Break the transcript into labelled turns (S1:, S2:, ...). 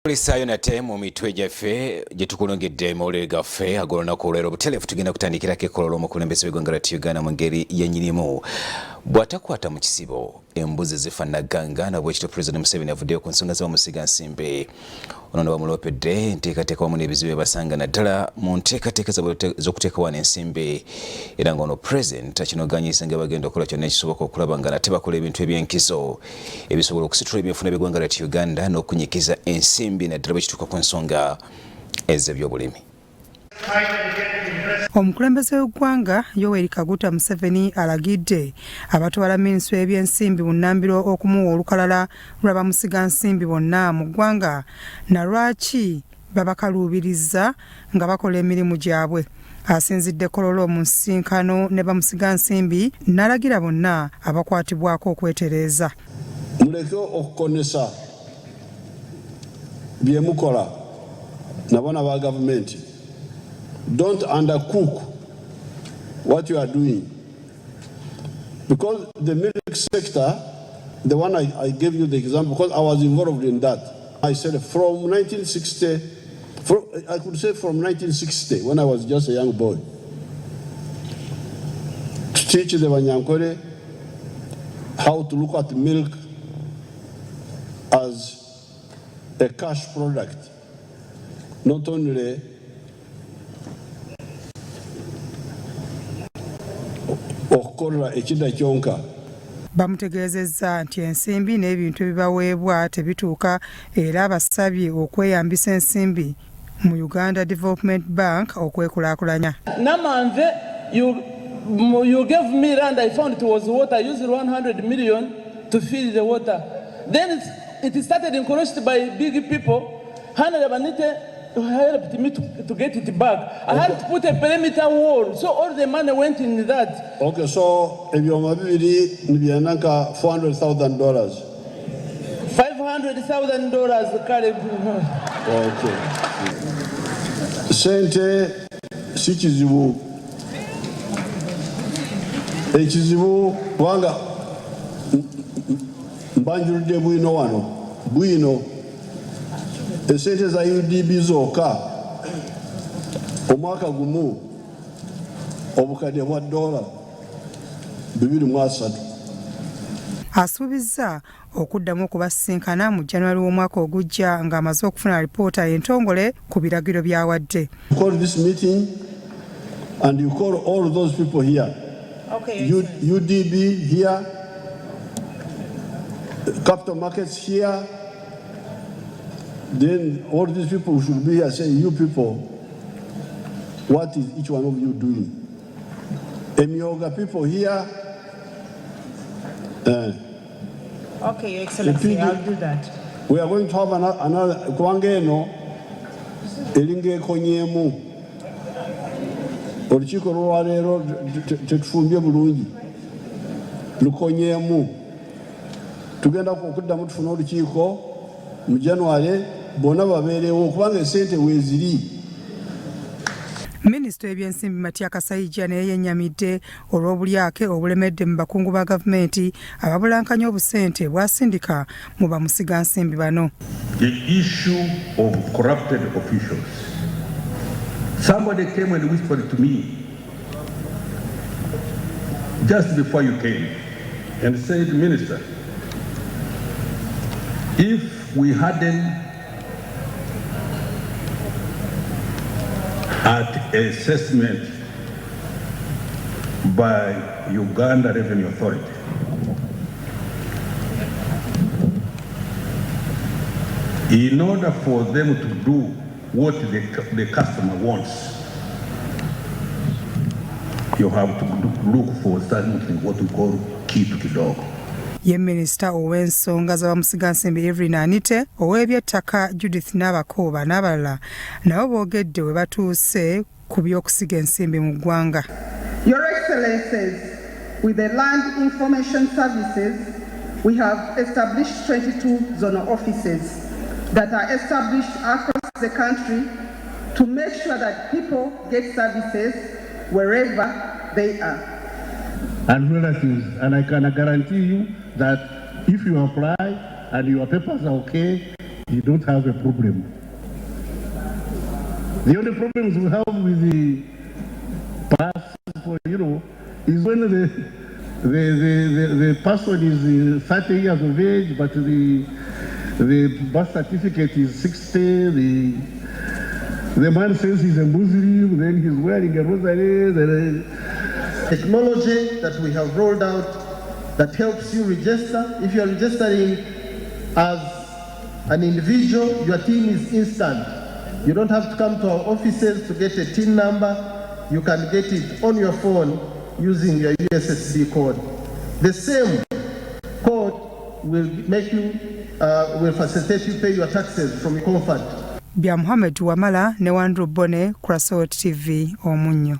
S1: Polisayo nate mu mitwe gyaffe gye tukulongedde mawulire gaffe ag'olunaku olwaleero butereevu tugenda kutandikirako ekkololo omukulembeze w'eggwanga lyattu Uganda mu ngeri yennyinimu. Bw'atakwata mu kisibo embuzi zifa nagganga na bwekityo Pulezidenti Museveni avuddeyo ku nsonga z'abamusiga nsimbi. Ono ne bamuloopedde enteekateeka wamu n'ebizibu ebasanga naddala mu nteekateeka z'okuteeka wano ensimbi era ng'ono Pulezidenti akinogaanyisa nga bagenda okukola kyonna ekisoboka okulaba nga nate bakola ebintu eby'enkizo ebisobola okusitula ebyenfuna by'eggwanga lyattu Uganda n'okunyikiza ensimbi naddala bwe kituuka ku nsonga ez'ebyobulimi.
S2: Omukulembeze w'eggwanga Yoweri Kaguta Museveni alagidde abatwala minisitule y'ebyensimbi mu Nnambiro okumuwa olukalala lw'abamusiga nsimbi bonna mu ggwanga na lwaki babakaluubiriza nga bakola emirimu gyabwe. Asinzidde kololo mu nsinkano ne bamusiga nsimbi n'alagira bonna abakwatibwako okwetereeza.
S3: Muleke okukonesa bye mukola nabona ba gavumenti. Don't undercook what you are doing. Because the milk sector, the one I gave you the example, because I was involved in that. I said from 1960, I could say from 1960, when I was just a young boy, to teach the Banyankore how to look at milk as a cash product, not only okukola ekida kyonka.
S2: Bamutegeezezza nti ensimbi n'ebintu ebibaweebwa tebituuka era abasabye okweyambisa ensimbi mu Uganda Development Bank okwekulaakulanya.
S4: Namanve, you gave me land, I found it was water. I used 100 million to fill the water. Then it started encouraged by big people. Helped me to get it back. I had to put a perimeter wall, so all the money went in that.
S3: Okay, so if you're maybe $400,000.
S4: $500,000.
S3: Okay. Sente si kizibu. Ekizibu wanga mbanjulidde bwino wano. Bwino. Esente za UDB zokka omwaka gumu obukadde bwa $230.
S2: Asuubizza okuddamu okubasisinkana mu January w'omwaka ogujja ng'amaze okufuna alipoota entongole ku biragiro by'awadde.
S3: Call this meeting and you call all those people here.
S2: Okay.
S3: UDB here, capital markets here. Then all these people should be here saying, you people, what is each one of you doing? Emyoga people here.
S2: Okay, Your Excellency, I'll do that.
S3: We are going to have another Kwangeno, Elinge Konyemu, Olukiiko lwaleero tetufumbye bulungi. Lukonyemu. Tugenda okuddamu tufuna olukiiko mu January bona babeerewo kubanga esente weeziri.
S2: Minisita w'ebyensimbi Matya Kasaija naye yennyamidde olw'obulyake obulemedde mu bakungu ba gavumenti ababulankanya obusente bwasindika mu bamusiga nsimbi bano.
S5: The issue of corrupted officials. Somebody came and whispered to me just before you came and said, Minister, if we hadn't at assessment by Uganda Revenue Authority, in order for them to do what the customer wants, you have to look for something what we call kitu kidogo.
S2: Ye minisita ow'ensonga z'abamusiga nsimbi Evelyn Anite, ow'ebyettaka Judith Nabakooba n'abalala nabo boogedde we batuuse ku by'okusiga ensimbi mu ggwanga.
S6: Your Excellencies, with the Land Information Services, we have established 22 zonal offices that are established across the country to make sure that people get services wherever they are.
S7: And relatives, and I can guarantee you that if you apply and your papers are okay, you don't have a problem. The only problems we have with the passport, is when the person is 30 years of age, but the birth certificate is 60. The man says he's a Muslim, then he's wearing a rosary.
S8: Technology that we have rolled out that helps you register. If you are registering as an individual, your TIN is instant. You don't have to come to our offices to get a TIN number. You can get it on your phone using your USSD code. The same code will make you, will facilitate you pay your taxes from your comfort.
S2: Bya Muhammad Wamala ne Wandru Bone, Crossroads TV, Omunyo.